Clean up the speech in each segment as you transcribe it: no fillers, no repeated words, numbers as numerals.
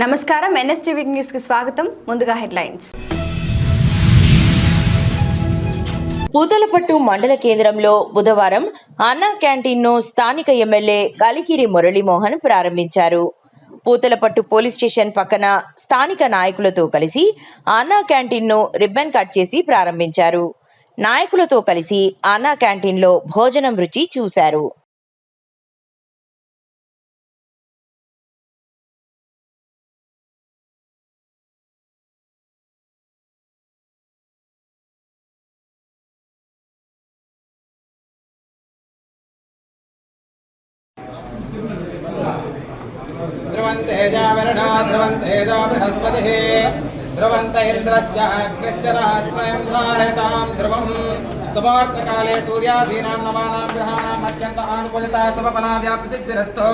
నమస్కారం NSTV news కి స్వాగతం. ముందుగా హెడ్లైన్స్. పూతలపట్టు మండల కేంద్రంలో బుధవారం అన్నా క్యాంటీన్ను స్థానిక ఎమ్మెల్యే కలికిరి మురళీమోహన్ ప్రారంభించారు. పూతలపట్టు పోలీస్ స్టేషన్ పక్కన స్థానిక నాయకులతో కలిసి అన్నా క్యాంటీన్ను రిబ్బన్ కట్ చేసి ప్రారంభించారు. నాయకులతో కలిసి అన్నా క్యాంటీన్లో భోజనం రుచి చూశారు. ధ్రువంతేజావరణాద్రువంతేజో బృహస్పతిః ధ్రువంత ఇంద్రశ్చ అగ్నిశ్చరాష్ట్రయం ధారయతాం ధ్రువం శుభార్థకాలే సూర్యాదీనాం నవానాం గ్రహాణాం అత్యంత ఆనుకూలతా శుభఫలా వ్యాప్తి సిద్ధిరస్తు.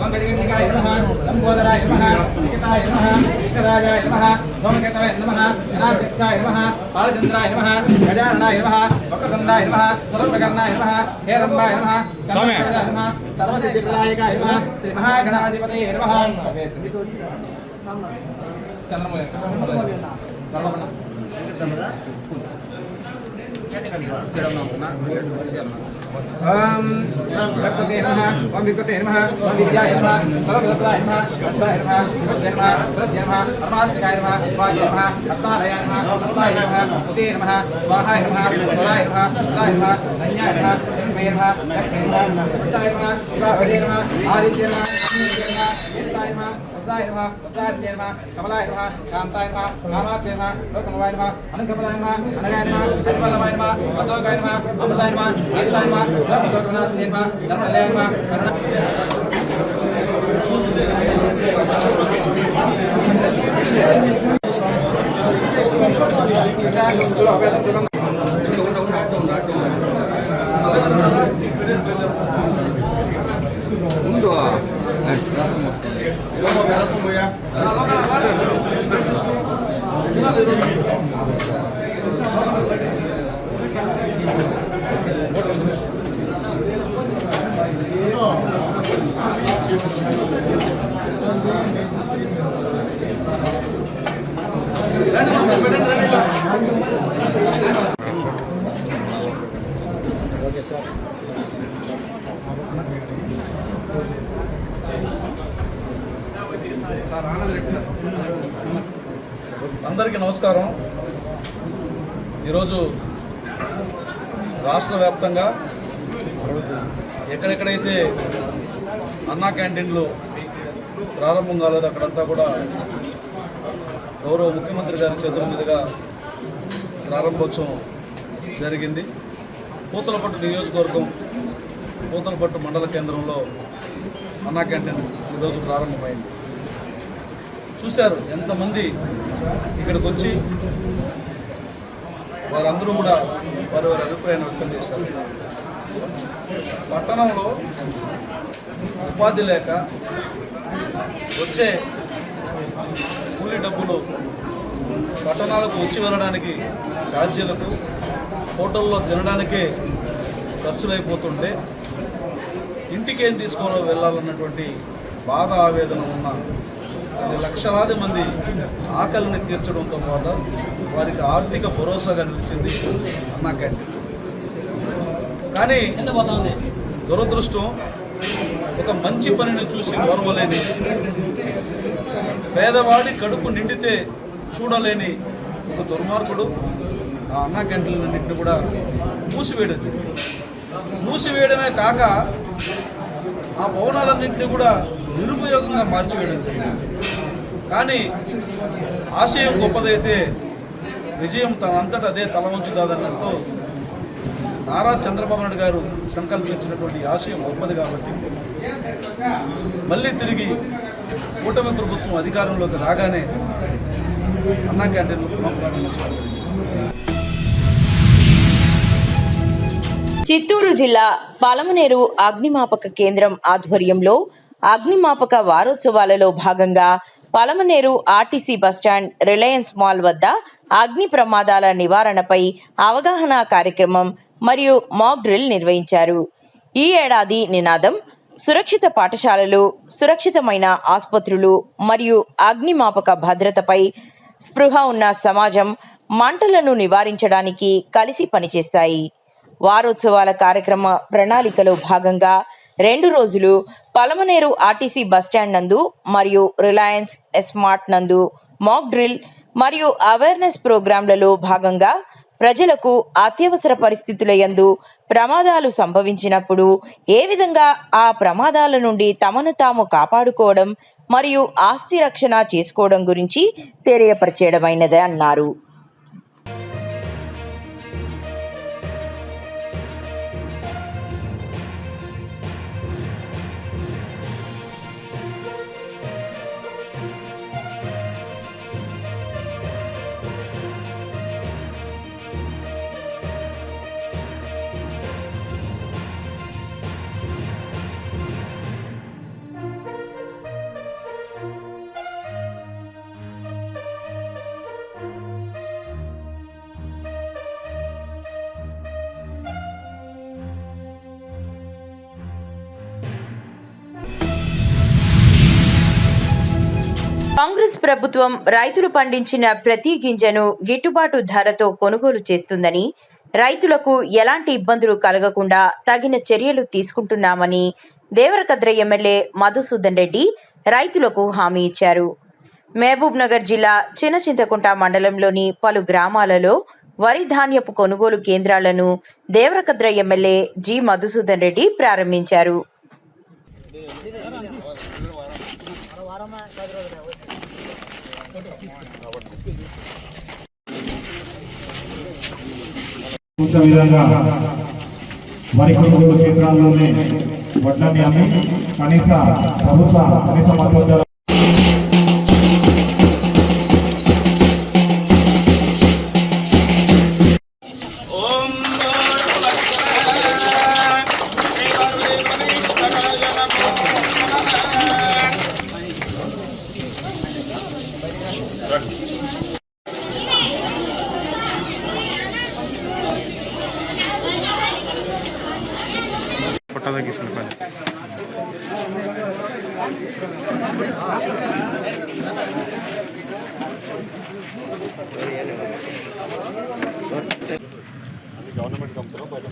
ఓం గజగణికాయ నమః, లంబోదరాయ నమః, నిఖితాయ నమః, నిఖరాజాయ నమః, ఓంకేతవే నమః, జనాధ్యక్షాయ నమః, బాలచంద్రాయ నమః, గజాననాయ నమః, వక్రతుండాయ నమః, సురత్వకర్ణాయ నమః, హేరంబాయ నమః, కమలాయ నమః, సర్వసిద్ధిప్రదాయకాయ నమః, శ్రీ మహాగణాధిపతయే నమః. చంద్రమౌళి ఓం భక్తే నమః, ఓం వికతే నమః, ఓం విద్యాయ నమః, సర్వవిద్యాయ నమః, అర్థాయ నమః, విభక్తే నమః, ప్రత్యయ నమః, పరమాత్మికాయ నమః, వాక్య నమః, అత్తాలయ నమః, సత్తాయ నమః, ఉదే నమః, స్వాహాయ నమః, స్వరాయ నమః, సురాయ నమః, ధన్యాయ నమః, ధన్మే నమః, లక్ష్మీ నమః, సత్తాయ నమః, శివాయ నమః, ఆదిత్య నమః, ఏతాయ నమః, వసాయ నమః, వసాయ నమః, కమలాయ నమః, కాంతాయ నమః, కామాక్షి నమః, లోకసమవాయ నమః, అనంతపదాయ నమః, అనగాయ నమః, హరివల్లభాయ నమః, అశోకాయ నమః, అమృతాయ నమః, ఏతాయ నమః, లోకశోకనాశినే నమః, ధర్మనిలయాయ నమః. ముందు రసం పోయా ఓకే సార్. అందరికీ నమస్కారం. ఈరోజు రాష్ట్ర వ్యాప్తంగా ఎక్కడెక్కడైతే అన్నా క్యాంటీన్లు ప్రారంభం కాలేదు అక్కడంతా కూడా గౌరవ ముఖ్యమంత్రి గారి చేతుల మీదుగా ప్రారంభోత్సవం జరిగింది. పూతలపట్టు నియోజకవర్గం పూతలపట్టు మండల కేంద్రంలో అన్నా క్యాంటీన్ ఈరోజు ప్రారంభమైంది. చూశారు ఎంతమంది ఇక్కడికి వచ్చి వారందరూ కూడా వారి అభిప్రాయాన్ని వ్యక్తం చేశారు. పట్టణంలో ఉపాధి లేక వచ్చే కూలీ డబ్బులు పట్టణాలకు వచ్చి వెళ్ళడానికి ఛార్జీలకు హోటల్లో తినడానికే ఖర్చులైపోతుంటే ఇంటికేం తీసుకొని వెళ్ళాలన్నటువంటి బాధ ఆవేదన ఉన్న లక్షలాది మంది ఆకలిని తీర్చడంతో పాటు వారికి ఆర్థిక భరోసాగా నిలిచింది అన్నా క్యాంటీన్. కానీ దురదృష్టం ఒక మంచి పనిని చూసి ఓర్వలేని, పేదవాడి కడుపు నిండితే చూడలేని ఒక దుర్మార్గుడు ఆ అన్నా క్యాంటీన్లన్నింటినీ కూడా మూసివేయడమే కాక ఆ భవనాలన్నింటినీ కూడా నిరుపయోగంగా మార్చివేయడం జరిగింది. కానీ ఆశయం గొప్పదైతే విజయం తనంతట అదే తల వంచుదాదన్నట్టు నారా చంద్రబాబు నాయుడు గారు సంకల్పించినటువంటి ఆశయం గొప్పది కాబట్టి మళ్ళీ తిరిగి కూటమి ప్రభుత్వం అధికారంలోకి రాగానే అన్నా క్యాంటీన్లు ప్రారంభించారు. చిత్తూరు జిల్లా పలమనేరు అగ్నిమాపక కేంద్రం ఆధ్వర్యంలో అగ్నిమాపక వారోత్సవాలలో భాగంగా Palamaneru RTC bus stand, Reliance mall వద్ద అగ్ని ప్రమాదాల నివారణపై అవగాహన కార్యక్రమం మరియు మాక్ డ్రిల్ నిర్వహించారు. ఈ ఏడాది నినాదం సురక్షిత పాఠశాలలు, సురక్షితమైన ఆసుపత్రులు మరియు అగ్నిమాపక భద్రతపై స్పృహ ఉన్న సమాజం మంటలను నివారించడానికి కలిసి పనిచేస్తాయి. వారోత్సవాల కార్యక్రమ ప్రణాళికలో భాగంగా 2 రోజులు పలమనేరు ఆర్టీసీ బస్టాండ్ నందు మరియు రిలయన్స్ ఎస్మార్ట్ నందు మాక్ డ్రిల్ మరియు అవేర్నెస్ ప్రోగ్రాంలలో భాగంగా ప్రజలకు అత్యవసర పరిస్థితుల యందు ప్రమాదాలు సంభవించినప్పుడు ఏ విధంగా ఆ ప్రమాదాల నుండి తమను తాము కాపాడుకోవడం మరియు ఆస్తి రక్షణ చేసుకోవడం గురించి తెలియపరిచేయడమైనదే అన్నారు. కాంగ్రెస్ ప్రభుత్వం రైతులు పండించిన ప్రతి గింజను గిట్టుబాటు ధరతో కొనుగోలు చేస్తుందని, రైతులకు ఎలాంటి ఇబ్బందులు కలగకుండా తగిన చర్యలు తీసుకుంటున్నామని దేవరకద్ర ఎమ్మెల్యే మధుసూదన్ రెడ్డి రైతులకు హామీ ఇచ్చారు. మహబూబ్ నగర్ జిల్లా చిన్నచింతకుంట మండలంలోని పలు గ్రామాలలో వరి ధాన్యపు కొనుగోలు కేంద్రాలను దేవరకద్ర ఎమ్మెల్యే జి మధుసూదన్ రెడ్డి ప్రారంభించారు. విధంగా వరి కొనుగోలు కేంద్రాల్లోనే వడ్లని అమ్మి కనీస ప్రభుత్వ కనీస మద్దతు ధర గవర్నమెంట్ కంపెనీలో బయట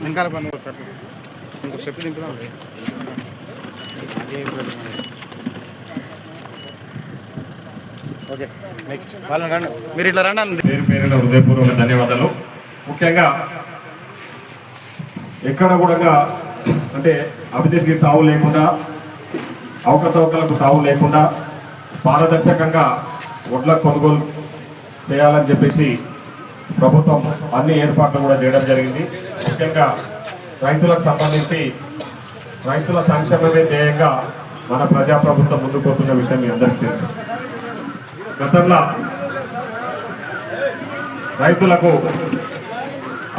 ఇంకా సార్ ఇంకో స్టెప్ దింపుదాం. ఓకే నెక్స్ట్ వాళ్ళని రండి, మీరు ఇట్లా రండి. పేరున హృదయపూర్వక ధన్యవాదాలు. ముఖ్యంగా ఎక్కడ కూడా అంటే అవినీతికి తావు లేకుండా, అవకతవకలకు తావు లేకుండా పారదర్శకంగా వడ్ల కొనుగోలు చేయాలని చెప్పేసి ప్రభుత్వం అన్ని ఏర్పాట్లు కూడా చేయడం జరిగింది. ముఖ్యంగా రైతులకు సంబంధించి రైతుల సంక్షేమమే ధ్యేయంగా మన ప్రజాప్రభుత్వం ముందుకు పోతున్న విషయం మీ అందరికీ తెలుసు. గతంలో రైతులకు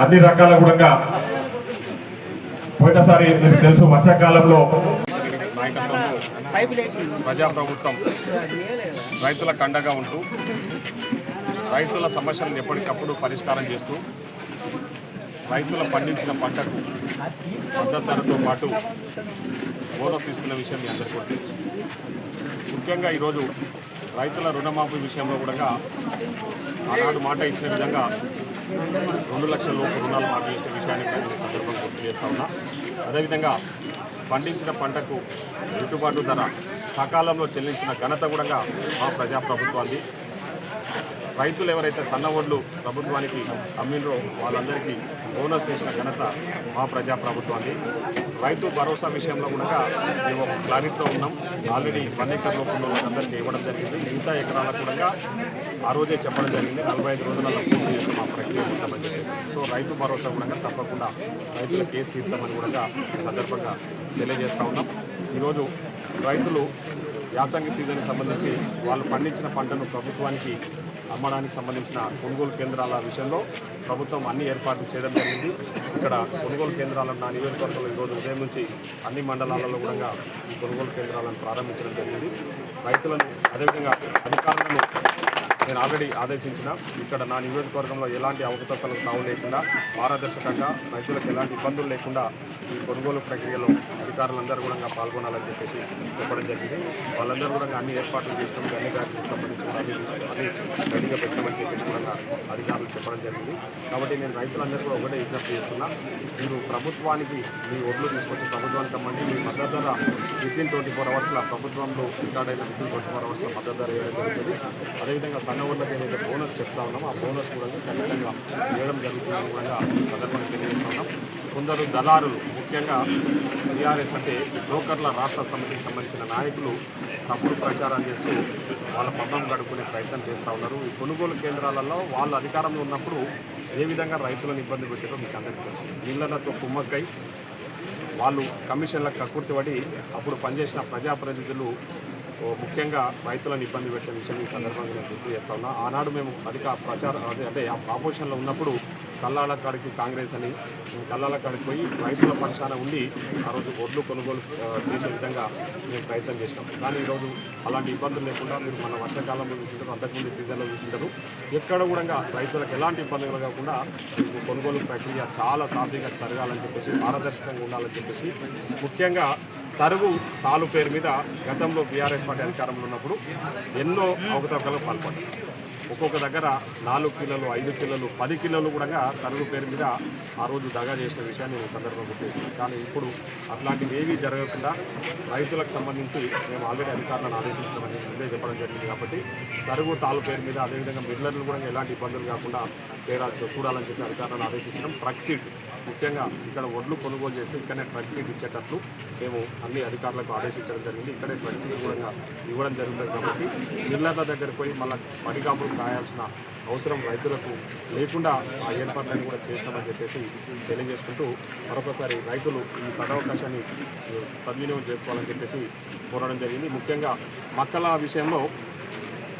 అన్ని రకాల కూడా పోయినసారి మీకు తెలుసు వర్షాకాలంలో ప్రజాప్రభుత్వం రైతులకు అండగా ఉంటూ రైతుల సమస్యలను ఎప్పటికప్పుడు పరిష్కారం చేస్తూ రైతుల పండించిన పంటకు మద్దతు ధరతో పాటు బోనస్ ఇస్తున్న విషయం మీ అందరికీ కూడా తెలుసు. ముఖ్యంగా ఈరోజు రైతుల రుణమాఫీ విషయంలో కూడా ఆనాడు మాట ఇచ్చిన విధంగా 2 లక్షల లోపు రుణాలు మాఫీ చేసిన విషయాన్ని ఈ సందర్భంగా గుర్తు చేస్తా ఉన్నా. అదేవిధంగా పండించిన పంటకు గిట్టుబాటు ధర సకాలంలో చెల్లించిన ఘనత కూడా మా ప్రజాప్రభుత్వాన్ని. రైతులు ఎవరైతే సన్న ఒడ్లు ప్రభుత్వానికి అమ్మినరో వాళ్ళందరికీ బోనస్ చేసిన ఘనత మా ప్రజాప్రభుత్వాన్ని. రైతు భరోసా విషయంలో కూడా మేము క్లారిటీతో ఉన్నాం. ఆల్రెడీ 1 ఎకర్ లోపల అందరికీ ఇవ్వడం జరిగింది. మిగతా ఎకరాలకు కూడా ఆ రోజే చెప్పడం జరిగింది, 45 రోజులలో పూర్తి చేసి మా ప్రక్రియ ఉంటామని చెప్పేసి. సో రైతు భరోసా కూడా తప్పకుండా రైతుల కేసు తీర్తామని కూడా ఈ సందర్భంగా తెలియజేస్తూ ఉన్నాం. ఈరోజు రైతులు యాసంగి సీజన్కి సంబంధించి వాళ్ళు పండించిన పంటను ప్రభుత్వానికి అమ్మడానికి సంబంధించిన కొనుగోలు కేంద్రాల విషయంలో ప్రభుత్వం అన్ని ఏర్పాట్లు చేయడం జరిగింది. ఇక్కడ కొనుగోలు కేంద్రాలను నా నియోజకవర్గంలో ఈరోజు ఉదయం నుంచి అన్ని మండలాలలో కూడా ఈ కొనుగోలు కేంద్రాలను ప్రారంభించడం జరిగింది. రైతులను అదేవిధంగా అధికారులను నేను ఆల్రెడీ ఆదేశించిన ఇక్కడ నా నియోజకవర్గంలో ఎలాంటి అవకతవకలకు తావు లేకుండా పారదర్శకంగా రైతులకు ఎలాంటి ఇబ్బందులు లేకుండా ఈ కొనుగోలు ప్రక్రియలో అధికారులందరూ కూడా పాల్గొనాలని చెప్పేసి చెప్పడం జరిగింది. వాళ్ళందరూ కూడా అన్ని ఏర్పాట్లు చేసినాం, అన్ని బ్యాగ్లకు సంబంధించిన అన్ని రెడీగా పెట్టామని చెప్పేసి కూడా అధికారులు చెప్పడం జరిగింది. కాబట్టి నేను రైతులందరూ కూడా ఒకటే విజ్ఞప్తి చేస్తున్నా, మీరు ప్రభుత్వానికి మీ ఒడ్లు తీసుకొచ్చి ప్రభుత్వానికి అమ్మండి. మీ మద్దతు ధర వితిన్ 24 అవర్స్లో ప్రభుత్వంలో రికార్డైన వితిన్ 24 అవర్స్లో మద్దతు ధర వేయడం జరుగుతుంది. అదేవిధంగా సన్నవర్లకు ఏదైతే బోనస్ చెప్తా ఉన్నామో ఆ బోనస్ కూడా ఖచ్చితంగా ఇవ్వడం జరుగుతుందని కూడా సందర్భంగా తెలియజేస్తా ఉన్నాం. కొందరు దళారులు ముఖ్యంగా టీఆర్ఎస్ అంటే బ్రోకర్ల రాష్ట్ర సమితికి సంబంధించిన నాయకులు తప్పుడు ప్రచారం చేస్తూ వాళ్ళ పబ్బం గడుపుకునే ప్రయత్నం చేస్తూ ఉన్నారు. ఈ కొనుగోలు కేంద్రాలలో వాళ్ళు అధికారంలో ఉన్నప్పుడు ఏ విధంగా రైతులను ఇబ్బంది పెట్టారో మీకు అందరికీ తెలుసు. నీళ్లతో కుమ్మక్కై వాళ్ళు కమిషన్లకు కక్కుర్తిపడి అప్పుడు పనిచేసిన ప్రజాప్రతినిధులు ముఖ్యంగా రైతులను ఇబ్బంది పెట్టే విషయం ఈ సందర్భంగా నేను గుర్తు చేస్తా ఉన్నా. ఆనాడు మేము అంటే ఆపోజిషన్లో ఉన్నప్పుడు కల్లాల కాడికి కాంగ్రెస్ అని కల్లాల కాడికి పోయి రైతుల పక్షాన ఉండి ఆ రోజు ఒడ్లు కొనుగోలు చేసే విధంగా మేము ప్రయత్నం చేసినాం. కానీ ఈరోజు అలాంటి ఇబ్బందులు లేకుండా మీరు మన వర్షాకాలంలో చూసింటారు, అంతకుముందు సీజన్లో చూసింటారు, ఎక్కడ కూడా రైతులకు ఎలాంటి ఇబ్బందులు కాకుండా కొనుగోలు ప్రక్రియ చాలా సాఫీగా జరగాలని చెప్పేసి పారదర్శకంగా ఉండాలని చెప్పేసి ముఖ్యంగా తరుగు తాలు పేరు మీద గతంలో బీఆర్ఎస్ పార్టీ అధికారంలో ఉన్నప్పుడు ఎన్నో అవకతవకలకు పాల్పడ్డారు. ఒక్కొక్క దగ్గర 4 కిలోలు, 5 కిలోలు, 10 కిలోలు కూడా తరుగు పేరు మీద ఆ రోజు దగా చేసిన విషయాన్ని నేను సందర్భంగా గుర్తించాను. కానీ ఇప్పుడు అట్లాంటివి ఏవీ జరగకుండా రైతులకు సంబంధించి మేము ఆల్రెడీ అధికారులను ఆదేశించమని ముందే చెప్పడం జరిగింది. కాబట్టి తరుగు తాలు పేరు మీద అదేవిధంగా మిల్లర్లు కూడా ఎలాంటి ఇబ్బందులు కాకుండా చూడాలని చెప్పి అధికారులను ఆదేశించడం. ట్రక్ సీట్ ముఖ్యంగా ఇక్కడ ఒడ్లు కొనుగోలు చేసి ఇక్కడనే ట్రక్ సీట్ ఇచ్చేటట్లు మేము అన్ని అధికారులకు ఆదేశించడం జరిగింది. ఇక్కడే ట్రక్ సీట్ కూడా ఇవ్వడం జరుగుతుంది. కాబట్టి మిల్లర్ల దగ్గరికి పోయి మళ్ళీ పడిగాపులు కాయాల్సిన అవసరం రైతులకు లేకుండా ఆ ఏర్పాట్లను కూడా చేస్తామని చెప్పేసి తెలియజేసుకుంటూ మరొకసారి రైతులు ఈ సదవకాశాన్ని సద్వినియోగం చేసుకోవాలని చెప్పేసి కోరడం జరిగింది. ముఖ్యంగా మక్కల విషయంలో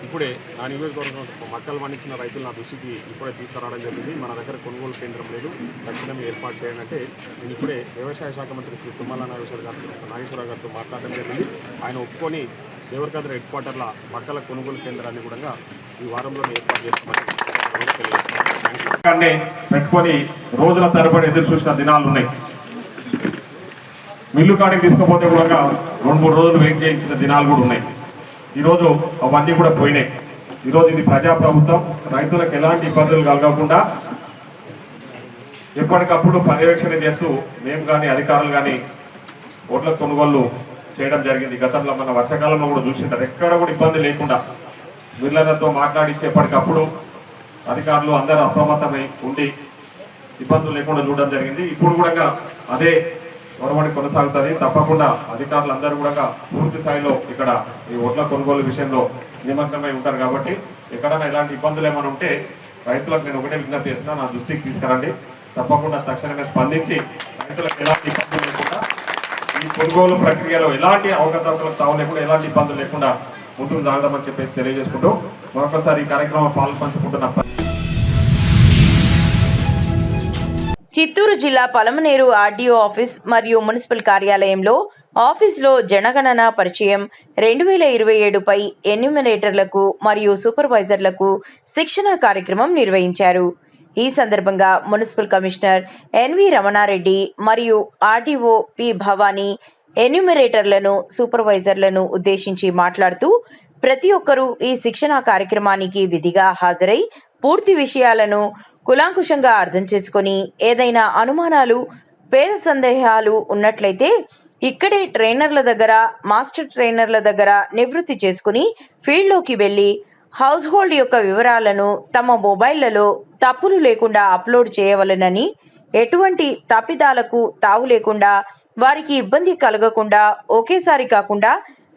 ఇప్పుడే నా నియోజకవర్గం మక్కలు పండించిన రైతులు నా దృష్టికి ఇప్పుడే తీసుకురావడం జరిగింది. మన దగ్గర కొనుగోలు కేంద్రం లేదు, తక్షణం ఏర్పాటు చేయాలంటే నేను ఇప్పుడే వ్యవసాయ శాఖ మంత్రి శ్రీ తుమ్మల నాగేశ్వరరావు గారితో మాట్లాడడం జరిగింది. ఆయన ఒప్పుకొని దేవరకద్ర హెడ్ క్వార్టర్ల మక్కల కొనుగోలు కేంద్రాన్ని కూడా ఈ వారంలోనే ఏర్పాటు చేస్తామని పెట్టుకొని రోజుల తరబడి ఎదురు చూసిన దినాలు ఉన్నాయి. మిల్లు కాడికి తీసుకుపోతే కూడా 2-3 రోజులు వెయిట్ చేయించిన దినాలు కూడా ఉన్నాయి. ఈరోజు అవన్నీ కూడా పోయినాయి. ఈరోజు ఇది ప్రజాప్రభుత్వం, రైతులకు ఎలాంటి ఇబ్బందులు కలగకుండా ఎప్పటికప్పుడు పర్యవేక్షణ చేస్తూ మేము కానీ అధికారులు కానీ ఓట్ల కొనుగోలు చేయడం జరిగింది. గతంలో మన వర్షాకాలంలో కూడా చూసింటారు, ఎక్కడ కూడా ఇబ్బంది లేకుండా మిల్లర్లతో మాట్లాడించి ఎప్పటికప్పుడు అధికారులు అందరూ అప్రమత్తమై ఉండి ఇబ్బందులు లేకుండా చూడడం జరిగింది. ఇప్పుడు కూడా అదే వరవడి కొనసాగుతుంది. తప్పకుండా అధికారులు అందరూ కూడా పూర్తి స్థాయిలో ఇక్కడ ఈ ఓట్ల కొనుగోలు విషయంలో నిమగ్నమై ఉంటారు. కాబట్టి ఎక్కడైనా ఎలాంటి ఇబ్బందులు ఏమైనా ఉంటే రైతులకు నేను ఒకటే విజ్ఞప్తి చేస్తున్నా, నా దృష్టికి తీసుకురండి. తప్పకుండా తక్షణమే స్పందించి రైతులకు ఎలాంటి ఇబ్బందులు లేకుండా ఈ కొనుగోలు ప్రక్రియలో ఎలాంటి అవకతవకలకు తావు లేకుండా ఎలాంటి ఇబ్బందులు లేకుండా ముందుకు సాగదామని చెప్పేసి తెలియజేసుకుంటూ మరొకసారి ఈ కార్యక్రమం పాల్పంచుకుంటున్న చిత్తూరు జిల్లా పలమనేరు ఆర్డీఓ ఆఫీస్ మరియు మున్సిపల్ కార్యాలయంలో ఆఫీసులో జనగణన పరిచయం 2027పై ఎన్యూమరేటర్లకు మరియు సూపర్వైజర్లకు శిక్షణ కార్యక్రమం నిర్వహించారు. ఈ సందర్భంగా మున్సిపల్ కమిషనర్ ఎన్వి రమణారెడ్డి మరియు ఆర్డీఓ పి భవానీ ఎన్యూమరేటర్లను సూపర్వైజర్లను ఉద్దేశించి మాట్లాడుతూ ప్రతి ఒక్కరూ ఈ శిక్షణ కార్యక్రమానికి విధిగా హాజరై పూర్తి విషయాలను కులాంకుశంగా అర్థం చేసుకుని ఏదైనా అనుమానాలు పేద సందేహాలు ఉన్నట్లయితే ఇక్కడే ట్రైనర్ల దగ్గర మాస్టర్ ట్రైనర్ల దగ్గర నివృత్తి చేసుకుని ఫీల్డ్లోకి వెళ్ళి హౌస్ హోల్డ్ యొక్క వివరాలను తమ మొబైళ్లలో తప్పులు లేకుండా అప్లోడ్ చేయవలెనని, ఎటువంటి తప్పిదాలకు తావు లేకుండా వారికి ఇబ్బంది కలగకుండా ఒకేసారి కాకుండా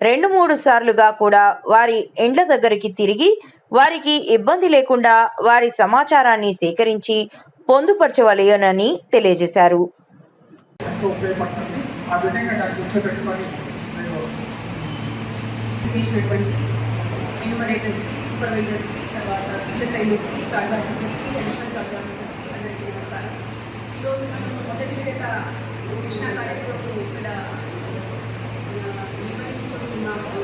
2-3 సార్లుగా కూడా వారి ఇండ్ల దగ్గరికి తిరిగి వారికి ఇబ్బంది లేకుండా వారి సమాచారాన్ని సేకరించి పొందుపరచవలెనని తెలియజేశారు. సూపర్వైజర్స్కి తర్వాత అసిస్టెంట్ టైలర్స్కి, చార్ట్ ఆఫీసర్స్కి, అడిషనల్ చార్ట్ ఆఫీసర్స్కి అందరికీ నమస్కారం. ఈరోజు మనం మొదటి విడత కృష్ణా కార్యక్రమం ఇక్కడ నిర్వహించుకుంటున్నాము.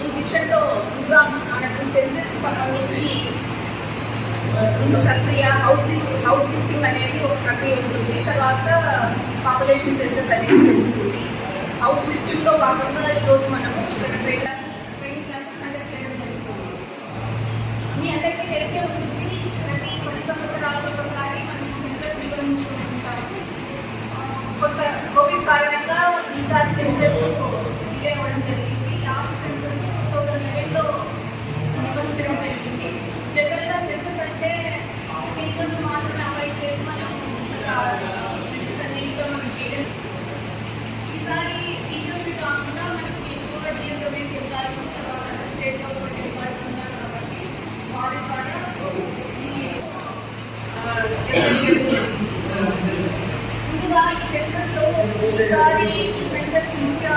ఈ శిక్షణలో ముందుగా మనకు సెన్సెస్ సంబంధించి ముందు ప్రక్రియ హౌస్ లిస్టింగ్ అనేది ఒక ప్రక్రియ ఉంటుంది. తర్వాత పాపులేషన్ సెన్సెస్ అనేది జరుగుతుంది. హౌస్ లిస్టింగ్లో భాగంగా ఈరోజు మనము ట్రైనింగ్ క్లాసెస్ కండక్ట్ చేయడం జరుగుతుంది. మీ అందరికీ తెలిసే ఉంటుంది, ప్రతి 10 సంవత్సరాలకు ఒకసారి మనం సెన్సెస్ నిర్వహించుకుంటాము. కొంత కోవిడ్ కారణంగా ఈసారి సెన్సెస్ డిలే అవ్వడం జరిగింది. లాస్ట్ సెన్సెస్ 2011లో నిర్వహించడం జరిగింది. జనరల్గా సెన్సెస్ అంటే టీచర్స్ మాత్రమే అవాయిడ్ చేసి మనం సెన్సెస్ అనేది మనం చేయడం. ఈసారి టీచర్స్ని కాకుండా మనకి ఎక్కువగా డిఎస్డబ్ల్యూఎస్ ఎంప్లాయీస్, తర్వాత స్టేట్ గవర్నమెంట్ ఎంప్లాయీస్ ఉన్నారు కాబట్టి వారి ద్వారా ముందుగా ఈ సెన్సెస్లో ఈసారి ఈ సెన్సెస్ ముఖ్య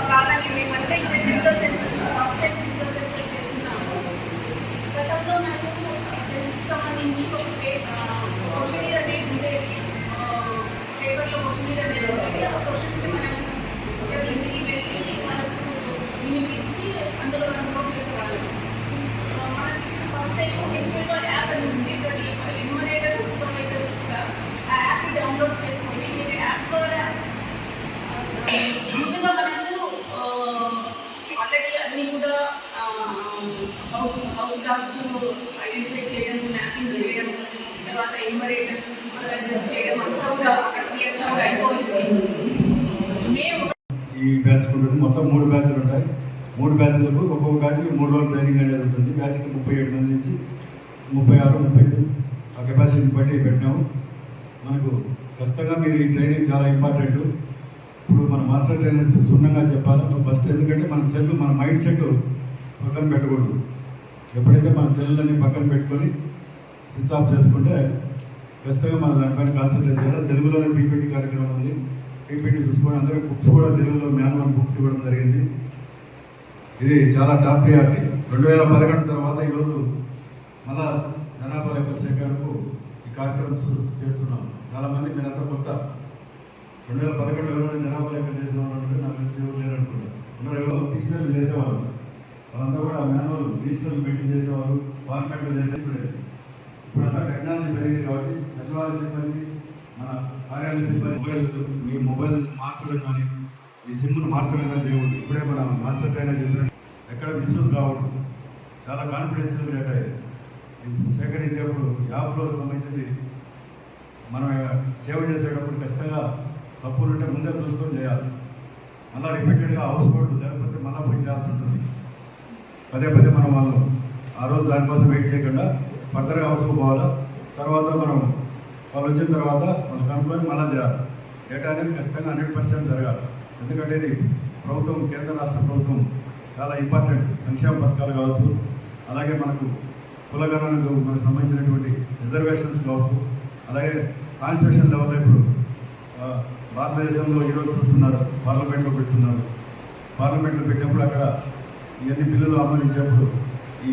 ప్రాధాన్యం ఏమంటే ఇది digital census, object digital census చేస్తున్నాము. గతంలో నాకు సెన్సెస్ సంబంధించి ఒక క్వశ్చనీర్ అనేది ఉండేది, పేపర్లో క్వశ్చనీర్ అనేది ఉండేది. ఆ క్వశ్చన్స్ మనం ఇంటికి వెళ్ళి మనకు వినిపించి అందులో మనం నోట్ చేసేవాళ్ళం. మనకి ఫస్ట్ టైం హెచ్ఎల్ఓ యాప్ అని ఉంది. ప్రతి ఎన్యుమరేటర్ సూపర్వైజర్ కూడా ఆ యాప్ని డౌన్లోడ్ చేసుకొని మీరు యాప్ ద్వారా ముందుగా మనకు ఆల్రెడీ అన్నీ కూడా హౌస్ డాగ్స్ ఐడెంటిఫై చేయడం, మ్యాపింగ్ చేయడం, తర్వాత ఎన్యుమరేటర్స్ సూపర్వైజర్స్ చేయడం అంతా కూడా ప్రక్రియ చాలా అయిపోయింది. మేము ఈ బ్యాచ్ ఉంటుంది. మొత్తం 3 బ్యాచ్లు ఉంటాయి. 3 బ్యాచ్లకు ఒక్కొక్క బ్యాచ్కి 3 రోజులు ట్రైనింగ్ అనేది ఉంటుంది. బ్యాచ్కి 37 మంది నుంచి 36, 35 ఆ కెపాసిటీని బట్టి పెట్టినాము. మనకు ఖచ్చితంగా మీరు ఈ ట్రైనింగ్ చాలా ఇంపార్టెంట్. ఇప్పుడు మన మాస్టర్ ట్రైనర్స్ సున్నంగా చెప్పాలి ఫస్ట్. ఎందుకంటే మన మైండ్ సెట్ పక్కన పెట్టకూడదు. ఎప్పుడైతే మన సెల్లన్నీ పక్కన పెట్టుకొని స్విచ్ ఆఫ్ చేసుకుంటే ఖచ్చితంగా మన దానిపైన కాన్సన్ట్రేట్ చేయాలి. తెలుగులోనే పీపీటీ కార్యక్రమం ఉంది. పీపీటీ చూసుకోవడం, అందరికీ బుక్స్ కూడా తెలుగులో మాన్యువల్ బుక్స్ ఇవ్వడం జరిగింది. ఇది చాలా టాప్ ప్రియారిటీ. 2011 తర్వాత ఈరోజు మళ్ళా జనాభా లెక్కల సేకరణకు ఈ కార్యక్రమం చేస్తున్నాం. చాలామంది మీరంతా కొత్త. 2011 ఎవరైనా జనాభా లెక్కలు చేసిన వాళ్ళు నాకు ఎవరు లేరు అనుకుంటారు. ఎవరో టీచర్లు చేసేవాళ్ళు, వాళ్ళంతా కూడా మాన్యువల్ రిజిస్టర్లు పెట్టి చేసేవాళ్ళు, ఫార్మాట్లు చేసేది. ఇప్పుడు అంతా టెక్నాలజీ పెరిగింది కాబట్టి సచివాలయ సిబ్బంది, మన కార్యాలయ సిబ్బంది మీ మొబైల్ మార్చడం కానీ, మీ సిమ్ను మార్చడం కానీ చేయకూడదు. ఇప్పుడే మన మాస్టర్ ట్రైనర్ చెప్పినట్టు ఎక్కడ మిస్యూజ్ కావద్దు. చాలా కాన్ఫిడెన్స్ క్రియేట్ అయ్యేది. సేకరించేప్పుడు యాప్లో సంబంధించింది మనం సేవ్ చేసేటప్పుడు ఖచ్చితంగా తప్పులు ఉంటే ముందే చూసుకొని చేయాలి. మళ్ళీ రిపీటెడ్గా హౌస్ కోడ్ లేకపోతే మళ్ళీ పోయి చేయాల్సి ఉంటుంది. పదే మనం వాళ్ళు ఆ రోజు దానికోసం వెయిట్ చేయకుండా ఫర్దర్గా హౌస్కు పోవాలా. తర్వాత మనం వాళ్ళు వచ్చిన తర్వాత వాళ్ళు కనుక్కొని మళ్ళీ చేయాలి. డేటా అనేది ఖచ్చితంగా 100% జరగాలి. ఎందుకంటే ఇది ప్రభుత్వం, కేంద్ర రాష్ట్ర ప్రభుత్వం చాలా ఇంపార్టెంట్. సంక్షేమ పథకాలు కావచ్చు, అలాగే మనకు కులగణనకు మనకు సంబంధించినటువంటి రిజర్వేషన్స్ కావచ్చు, అలాగే కాన్స్టిట్యూషన్ లెవెల్లో ఇప్పుడు భారతదేశంలో ఈరోజు చూస్తున్నారు, పార్లమెంట్లో పెడుతున్నారు. పార్లమెంట్లో పెట్టినప్పుడు అక్కడ ఇవన్నీ బిల్లులు అమలుంచేప్పుడు ఈ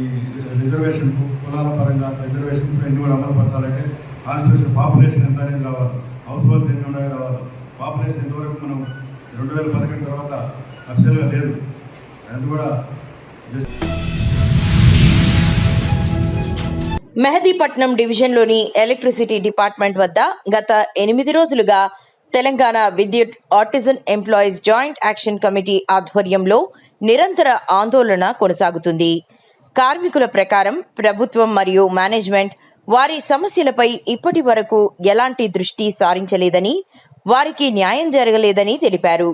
రిజర్వేషన్ కులాల పరంగా రిజర్వేషన్స్ ఎన్ని కూడా అమలు పరచాలంటే కాన్స్టిట్యూషన్ పాపులేషన్ ఎంత అనేది రావాలి, హౌస్ హోల్డ్స్ ఎన్ని ఉన్నాయో రావాలి. పాపులేషన్ ఎంతవరకు మనం 2011 తర్వాత అఫీషియల్గా లేదు. అది కూడా మెహదీపట్నం డివిజన్లోని ఎలక్ట్రిసిటీ డిపార్ట్మెంట్ వద్ద గత 8 రోజులుగా తెలంగాణ విద్యుత్ artisan employees joint action committee ఆధ్వర్యంలో నిరంతర ఆందోళన కొనసాగుతుంది. కార్మికుల ప్రకారం ప్రభుత్వం మరియు మేనేజ్మెంట్ వారి సమస్యలపై ఇప్పటి వరకు ఎలాంటి దృష్టి సారించలేదని, వారికి న్యాయం జరగలేదని తెలిపారు.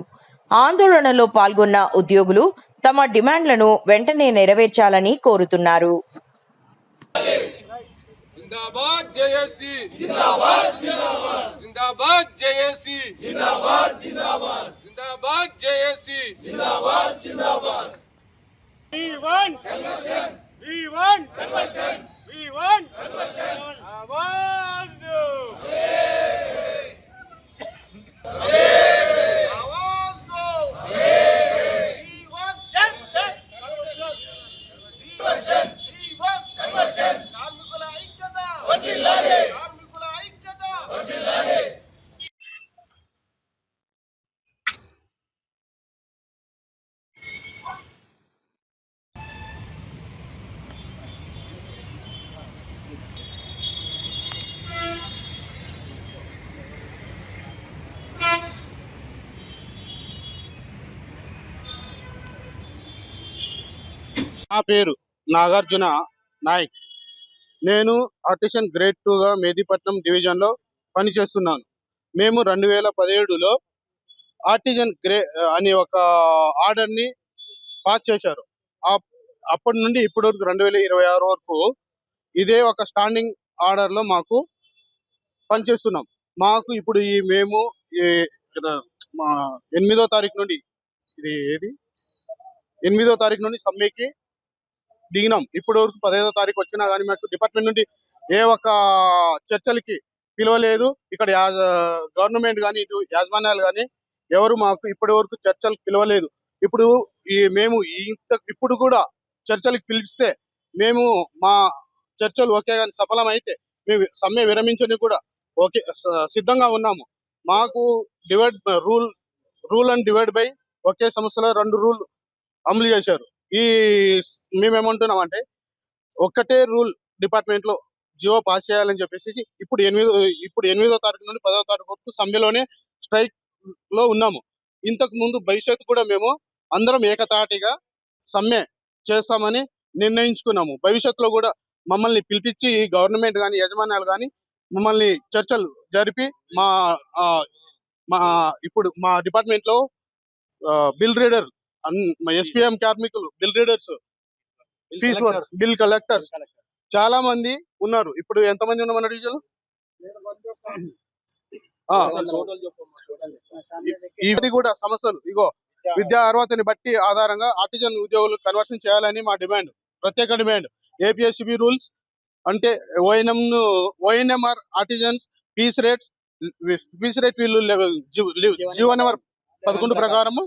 ఆందోళనలో పాల్గొన్న ఉద్యోగులు తమ డిమాండ్లను వెంటనే నెరవేర్చాలని కోరుతున్నారు. जिंदाबाद जेएसी जिंदाबाद जिंदाबाद जिंदाबाद जेएसी जिंदाबाद जिंदाबाद जिंदाबाद जेएसी जिंदाबाद जिंदाबाद We want conversion. We want conversion. We want conversion. आवाज दो. आवाज दो. We want justice. Conversion. We want conversion. నా పేరు నాగార్జున నాయక్. నేను ఆర్టిషన్ గ్రేడ్ 2గా మేదీపట్నం డివిజన్లో పనిచేస్తున్నాను. మేము 2017లో ఆర్టిజన్ అనే ఒక ఆర్డర్ని పాస్ చేశారు. అప్పటి నుండి ఇప్పటి వరకు 2026 వరకు ఇదే ఒక స్టాండింగ్ ఆర్డర్లో మాకు పనిచేస్తున్నాం. మాకు ఇప్పుడు మేము 8వ తారీఖు నుండి 8వ తారీఖు నుండి సమ్మెకి దిగినాం. ఇప్పటి వరకు 15వ తారీఖు వచ్చినా కానీ మాకు డిపార్ట్మెంట్ నుండి ఏ ఒక్క చర్చలకి పిలవలేదు. ఇక్కడ గవర్నమెంట్ కానీ ఇటు యాజమాన్యాలు కానీ ఎవరు మాకు ఇప్పటి వరకు చర్చలకు పిలవలేదు. ఇప్పుడు మేము ఇప్పుడు కూడా చర్చలకు పిలిస్తే మేము మా చర్చలు ఓకే కానీ సఫలం అయితే మేము సమ్మె విరమించని కూడా ఓకే సిద్ధంగా ఉన్నాము. మాకు రూల్ అండ్ డివైడ్ బై ఒకే సంస్థలో 2 రూల్ అమలు చేశారు. మేమేమంటున్నాం అంటే ఒక్కటే రూల్ డిపార్ట్మెంట్ లో జియో పాస్ చేయాలని చెప్పేసి ఇప్పుడు 8వ తారీఖు నుండి 10వ తారీఖు వరకు సమ్మెలోనే స్ట్రైక్ లో ఉన్నాము. ఇంతకు ముందు భవిష్యత్తు కూడా మేము అందరం ఏకతాటిగా సమ్మె చేస్తామని నిర్ణయించుకున్నాము. భవిష్యత్తులో కూడా మమ్మల్ని పిలిపించి గవర్నమెంట్ కానీ యజమాన్యాలు కానీ మమ్మల్ని చర్చలు జరిపి ఇప్పుడు మా డిపార్ట్మెంట్ లో బిల్ రీడర్, ఎస్పీఎం కార్మికులు, bill readers, fees bill collectors చాలా మంది ఉన్నారు. ఇప్పుడు ఎంతమంది ఉన్నాం మన డివిజన్? ఇవి కూడా సమస్యలు విద్యా అర్హతని బట్టి ఆధారంగా ఆర్టిజన్ ఉద్యోగులు కన్వర్షన్ చేయాలని మా డిమాండ్, ప్రత్యేక డిమాండ్. ఏపీఎస్సిబి రూల్స్ అంటే ఓఎన్ఎంఆర్ ఆర్టిజన్స్ ఫీస్ రేట్ వీళ్ళు జీవో నెంబర్ 11 ప్రకారము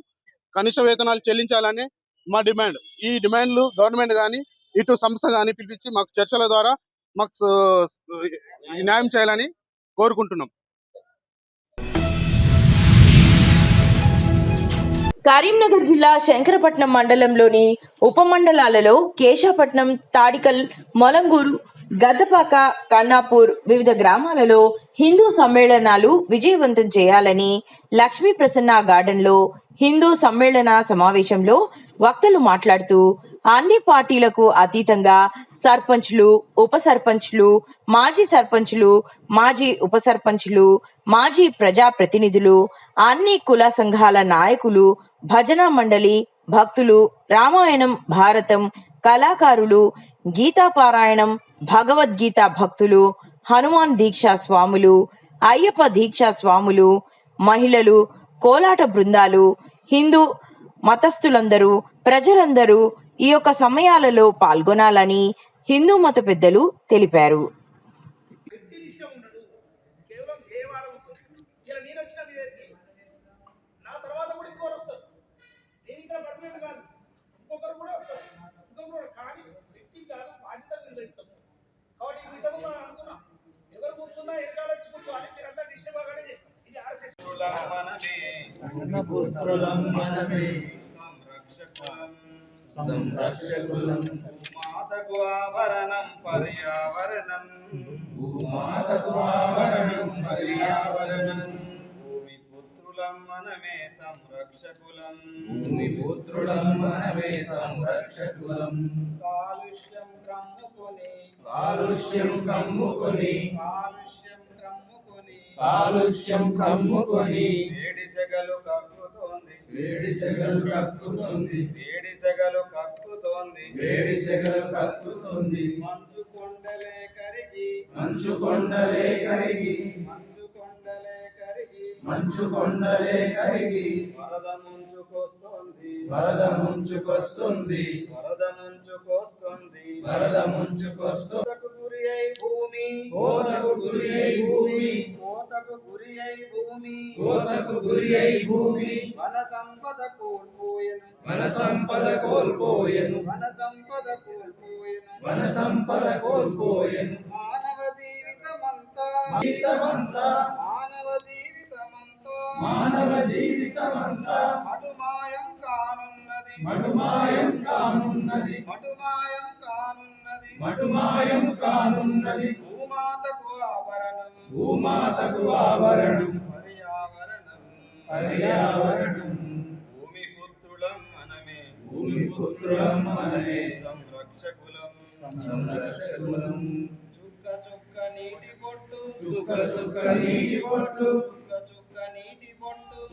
కనీస వేతనాలు చెల్లించాలని మా డిమాండ్. ఈ డిమాండ్లు గవర్నమెంట్ కానీ ఇటు సంస్థ కానీ పిలిపించి మాకు చర్చల ద్వారా మాకు న్యాయం చేయాలని కోరుకుంటున్నాం. కరీంనగర్ జిల్లా శంకరపట్నం మండలంలోని ఉపమండలాలలో కేశాపట్నం, తాడికల్, మొలంగూరు, గద్దపాక, కన్నాపూర్ వివిధ గ్రామాలలో హిందూ సమ్మేళనాలు విజయవంతం చేయాలని లక్ష్మీ ప్రసన్న గార్డెన్లో హిందూ సమ్మేళన సమావేశంలో వక్తలు మాట్లాడుతూ అన్ని పార్టీలకు అతీతంగా సర్పంచ్లు, ఉప సర్పంచ్లు, మాజీ సర్పంచ్లు, మాజీ ఉప సర్పంచ్లు, మాజీ ప్రజాప్రతినిధులు, అన్ని కుల సంఘాల నాయకులు, భజన మండలి, భక్తులు, రామాయణం, భారతం, కళాకారులు, గీతాపారాయణం, భగవద్గీత భక్తులు, హనుమాన్ దీక్షా స్వాములు, అయ్యప్ప దీక్షా స్వాములు, మహిళలు, కోలాట బృందాలు, హిందూ మతస్థులందరూ, ప్రజలందరూ ఈ యొక్క సమయాలలో పాల్గొనాలని హిందూ మత పెద్దలు తెలిపారు. సంరక్షకులం మాతకు ఆవరణం పర్యావరణం, భూమాతకు ఆవరణం పర్యావరణం, భూమిపుత్రులం మనమే సంరక్షకులం, భూమిపుత్రులం మనమే సంరక్షకులం. కాలుష్యం కమ్ముకొని కాలుష్యం కమ్ముకొని కాలుష్యం కమ్ముకొని కాలుష్యం కమ్ముకొని వేడిసెగలు కక్కుతోంది వేడిసెగలు కక్కుతోంది వేడిసెగలు కక్కుతోంది వేడిసెగలు కక్కుతోంది. మంచు కొండలే కరిగి మంచు కొండలే కరిగి మంచు కొండలే కరిగి మంచు కొండలే కరిగి వరద ముంచుకొస్తోంది వరద ముంచుకొస్తుంది వరద ముంచుకొస్తుంది వరద ముంచుకొస్తుంది. గురి అయి భూమి కోతకు గురి అయి భూమి కోతకు గురి అయి భూమి కోతకు గురి అయి భూమి వన సంపద కోల్పోయెను వన సంపద కోల్పోయెను వన సంపద కోల్పోయెను వన సంపద కోల్పోయెను. మానవ జీవితమంతా మానవ జీవితమంతా మానవ జీవితమంతా మటుమాయం కానున్నది మటుమాయం కానున్నది మటుమాయం కానున్నది మటుమాయం కానున్నది. భూమాతకు ఆవరణం భూమాతకు ఆవరణం పర్యావరణం పర్యావరణం. భూమిపుత్రులం మనమే భూమిపుత్రులం మనమే చుక్క చుక్క నీటి బొట్టు చుక్క చుక్క నీటి బొట్టు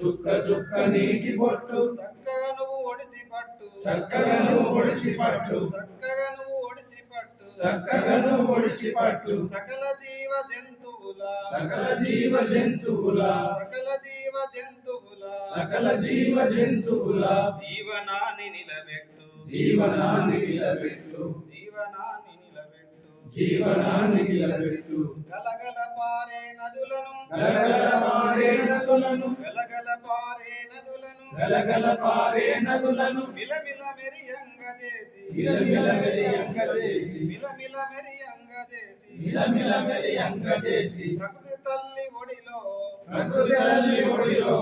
చుక్క చుక్క నీటి బొట్టు చక్కగా నువ్వు ఒడిసి పట్టు చక్కగా నువ్వు ఒడిసి పట్టు చక్కగా నువ్వు ఒడిసి పట్టు చక్కగా నువ్వు ఒడిసి పట్టు సకల జీవ జంతువుల సకల జీవ జంతువుల సకల జీవ జంతువుల సకల జీవ జంతువుల జీవనాన్ని నిలబెట్టు జీవనాన్ని నిలబెట్టు జీవనాన్ని నిలబెట్టు జీవనాన్ని నిలబెట్టు గలగల పారే నదులను గలగల పారే నదులను గలగల పారే నదులను గలగల పారే నదులను మిలమిల మెరియంగ చేసి మిలమిల మెరియంగ చేసి మిలమిల మెరియంగ చేసి మిలమిల మెరియంగ చేసి ప్రకృతి తల్లి ఒడిలో ప్రకృతి తల్లి ఒడిలో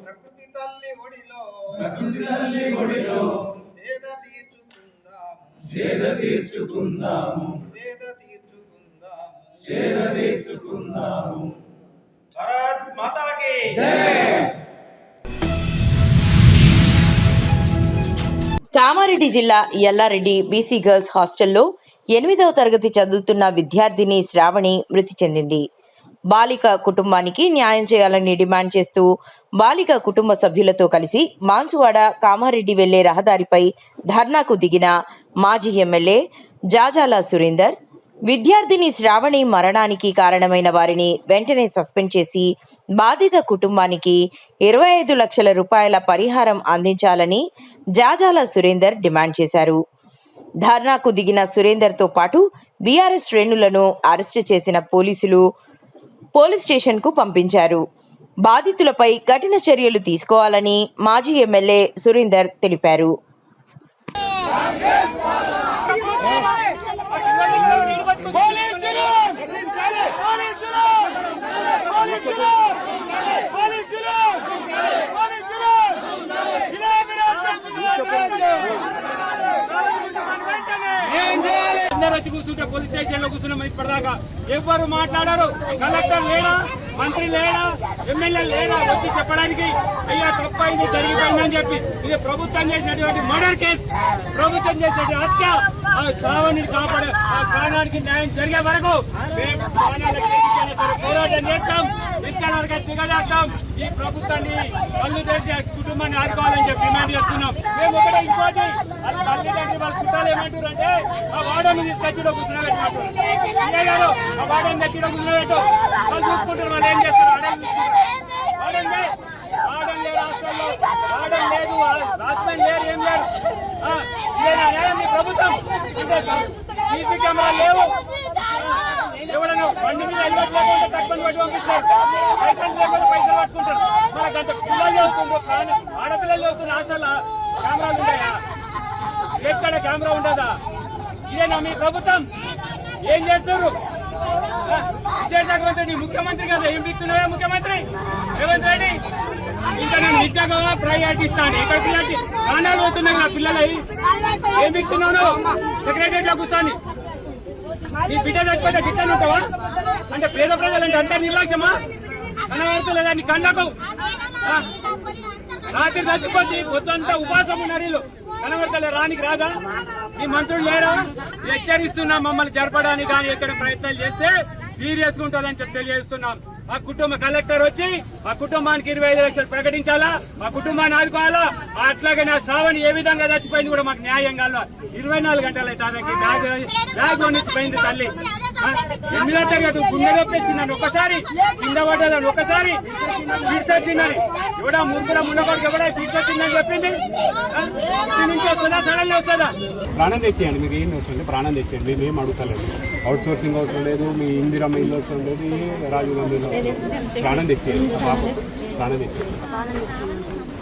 ప్రకృతి తల్లి ఒడిలో ప్రకృతి తల్లి ఒడిలో సేద తీర్చుకుందాము సేద తీర్చుకుందాము సేద తీర్చుకుందాము సేద తీర్చుకుందాము. భారత్ మాతా కీ జై. కామారెడ్డి జిల్లా ఎల్లారెడ్డి బీసీ గర్ల్స్ హాస్టల్లో 8వ తరగతి చదువుతున్న విద్యార్థిని శ్రావణి మృతి చెందింది. బాలిక కుటుంబానికి న్యాయం చేయాలని డిమాండ్ చేస్తూ బాలిక కుటుంబ సభ్యులతో కలిసి మాన్సువాడ కామారెడ్డి వెళ్లే రహదారిపై ధర్నాకు దిగిన మాజీ ఎమ్మెల్యే జాజాల సురేందర్ విద్యార్థిని శ్రావణి మరణానికి కారణమైన వారిని వెంటనే సస్పెండ్ చేసి బాధిత కుటుంబానికి 25 లక్షల రూపాయల పరిహారం అందించాలని జాజాల సురేందర్ డిమాండ్ చేశారు. ధర్నాకు దిగిన సురేందర్తో పాటు బీఆర్ఎస్ శ్రేణులను అరెస్టు చేసిన పోలీసులు పోలీస్ స్టేషన్కు పంపించారు. బాధితులపై కఠిన చర్యలు తీసుకోవాలని మాజీ ఎమ్మెల్యే సురేందర్ తెలిపారు. అందరూ వచ్చి కూర్చుంటే పోలీస్ స్టేషన్ లో కూర్చున్నాం ఇప్పటిదాకా ఎవరు మాట్లాడారు. కలెక్టర్ లేడా, మంత్రి లేడా, ఎమ్మెల్యే లేడా వచ్చి చెప్పడానికి అయ్యా తప్పైంది జరిగిపోయిందని చెప్పి. ఇది ప్రభుత్వం చేసినటువంటి మర్డర్ కేసు, ప్రభుత్వం చేసినటువంటి హత్య. ఆ శ్రావణిని కాపాడే ఆ ప్రాణానికి న్యాయం జరిగే వరకు మేము పోరాటం చేస్తాం, ఇక్కడ వరకు దిగజేస్తాం. ఈ ప్రభుత్వాన్ని కళ్ళు తెరిచి కుటుంబాన్ని ఆదుకోవాలని చెప్పి డిమాండ్ చేస్తున్నాం. మేము ఒకటే ఇంకోటి అది తల్లిదండ్రులు వాళ్ళ చుట్టాలు ఏమంటారు అంటే ఆ వాడని తీసుకొచ్చి కూర్చున్నట్టు ఆ వాడని తెచ్చి కూర్చున్నట్టు వాళ్ళు చూసుకుంటారు. వాళ్ళు ఏం చేస్తారు? వాడని లేదు హాస్టల్లో, వాడని లేదు, రాష్ట్రం లేదు, ఏం లేదు. ఇదేనా ప్రభుత్వం అంటే సీసీ కెమెరాలు లేవు. ఎవడను బండి మీద హెల్మెట్ లేకుండా తక్కువ పట్టి పంపిస్తారు, లైసెన్స్ లేకుండా పైసలు పట్టుకుంటారు. మనకు అంత పిల్లలు చదువుతుండ్రు, ఆడపిల్లలు చదువుతున్న హాస్టల్ కెమెరాలు ఉంటాయా? ఎక్కడ కెమెరా ఉండదా? ఇదేనా మీ ప్రభుత్వం? ఏం చేస్తారు? విద్యాశాఖ మంత్రి ముఖ్యమంత్రి కదా, ఏం పిస్తున్నాయా ముఖ్యమంత్రి రేవంత్ రెడ్డి? ఇంకా నేను విద్యగా ప్రయారిటీ ఇస్తాను. ఇక్కడ పిల్లలకి ప్రాణాలు పోతున్నాయి నా పిల్లలై. ఏం పిస్తున్నావు? సెక్రటరియట్ లో కూర్చొని నీ బిడ్డ చచ్చిపోతే గిట్టని ఉంటావా? అంటే పేద ప్రజలంటే అంత నిర్లక్ష్యమా? కనబడుతులేదా నీ కళ్ళకు? రాత్రి చచ్చిపోతే పొద్దుంతా ఉపాసం ఉన్నారు వీళ్ళు. కనబడతలే రానికి రాదా? ఈ మంత్రులు లేరా? హెచ్చరిస్తున్నా మమ్మల్ని జరపడానికి కానీ ఎక్కడ ప్రయత్నాలు చేస్తే సీరియస్ గా ఉంటుందని చెప్పి తెలియజేస్తున్నాం. ఆ కుటుంబ కలెక్టర్ వచ్చి ఆ కుటుంబానికి 25 లక్షలు ప్రకటించాలా, ఆ కుటుంబాన్ని ఆదుకోవాలా. అట్లాగే నా శ్రావణి ఏ విధంగా చచ్చిపోయింది కూడా మాకు న్యాయం కావాలా. 24 గంటలు అయితే బ్యాగ్ కొనిచ్చిపోయింది తల్లి. 8వ తరగతి గుండె నొప్పేసిందని ఒకసారి, కింద పడ్డదని ఒకసారి, ఫిట్స్ వచ్చిందని ఎవడా మురుగుల ముండకొడికి ఎవడా ఫిట్స్ వచ్చిందని చెప్పింది. నుంచి వస్తుందా? సడన్గా వస్తుందా? ప్రాణం తెచ్చేయండి. మీకు ఏం అవసరం ప్రాణం తెచ్చేయండి. మేము ఏం అడుగుతలేదు. అవుట్ సోర్సింగ్ అవసరం లేదు, మీ ఇందిరమ్మ ఇల్లు అవసరం లేదు, రాజీవ్ గాంధీ ప్రాణం తెచ్చేయండి. ప్రాణం తెచ్చేయండి.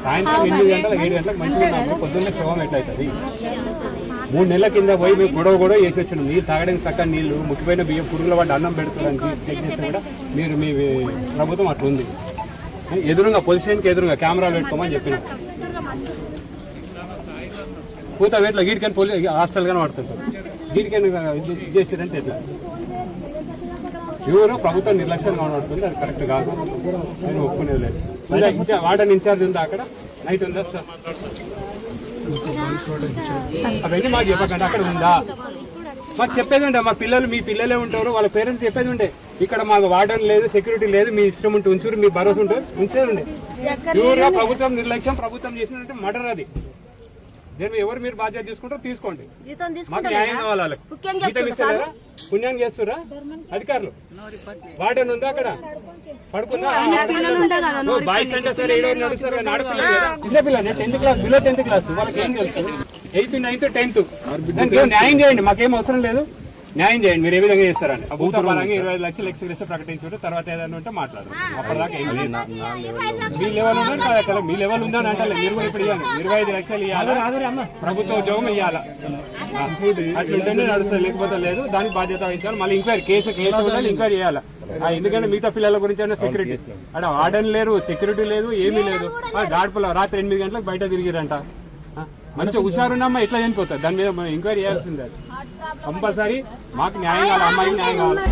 సాయంత్రం 8 గంటలకు 7 గంటలకు మంచిగా ఉన్నాము. పొద్దున్నే శవం ఎట్లయితుంది? 3 నెలల కింద పోయి మేము గొడవ వేసి వచ్చినాం. నీళ్ళు తాగడానికి చక్కని నీళ్లు, ముఖ్యమైన బియ్యం, పురుగుల పడ్డ అన్నం పెడుతుందని చెక్ చేస్తే కూడా మీరు మీ ప్రభుత్వం అట్లా ఉంది. ఎదురుగా పొజిషన్కి ఎదురుగా కెమెరాలు పెట్టుకోమని చెప్పినాం. పూత వేట్లో గీడికని పోలీస్ హాస్టల్ గానే పడుతుంటారు. గీడికని ఇది చేసారంటే ఎట్లా? ఎవరు ప్రభుత్వం నిర్లక్ష్యంగా పడుతుంది. అది కరెక్ట్ కాదు, నేను ఒప్పుకునేది లేదు. వార్డెన్ ఇన్ఛార్జ్ ఉందా అక్కడ? నైట్ ఉందా సార్? అవన్నీ మాకు చెప్పకండి. అక్కడ ఉందా? మాకు చెప్పేది ఉండే, మా పిల్లలు మీ పిల్లలే ఉంటారు, వాళ్ళ పేరెంట్స్ చెప్పేది ఉండే, ఇక్కడ మాకు వార్డన్ లేదు, సెక్యూరిటీ లేదు, మీ ఇష్టం ఉంటే ఉంచురు, మీ భరోసా ఉంటే ఉంచేది ఉండే. ప్యూర్గా ప్రభుత్వం నిర్లక్ష్యం, ప్రభుత్వం చేసినట్టు మర్డర్ అది. దీన్ని ఎవరు మీరు బాధ్యత తీసుకుంటారో తీసుకోండి. మాకు న్యాయం కావాలి. వాళ్ళకి జీతం ఇస్తారా? పుణ్యం చేస్తురా అధికారులు? వార్డెన్ ఉందా అక్కడ? పడుకుందా? బాయ్స్ అంటే సరే ఏడో నడుస్తారు కానీ ఆడపిల్లలు చిన్న పిల్లలు 10th class, below 10th class, వాళ్ళకి ఏం తెలుసు? 8th, 9th, 10th. దానికి న్యాయం చేయండి, మాకేం అవసరం లేదు, న్యాయం చేయండి. మీరు ఏ విధంగా చేస్తారని భూత పరంగా 25 లక్షలు ఎక్స్గ్రేషన్ ప్రకటించారు. తర్వాత ఏదైనా ఉంటే మాట్లాడరు. అప్పటిదాకా ఏం లేదు. మీ లెవెల్ ఉన్నారు కదా, మీ లెవెల్ ఉందని అంటే మీరు కూడా ఇప్పుడు ఇవ్వాలి. 25 లక్షలు ఇవ్వాలి, ప్రభుత్వ ఉద్యోగం ఇవ్వాలి. అట్లుంటేనే నడుస్తుంది, లేకపోతే లేదు. దానికి బాధ్యత వహించాలి. మళ్ళీ ఎంక్వైరీ కేసు ఉండాలి, ఎంక్వైరీ చేయాలి. ఎందుకంటే మిగతా పిల్లల గురించి అయినా సెక్యూరిటీ అక్కడ వార్డెన్ లేరు, సెక్యూరిటీ లేదు, ఏమీ లేదు. గాడిపల రాత్రి 8 గంటలకు బయట తిరిగిరంట. మంచిగా హుషారున్నమ్మా ఎట్లా చనిపోతారు? దాని మీద మనం ఎంక్వైరీ చేయాల్సిందే. కంపల్సరీ మాకు న్యాయం కావాలి, అమ్మాయికి న్యాయం కావాలి.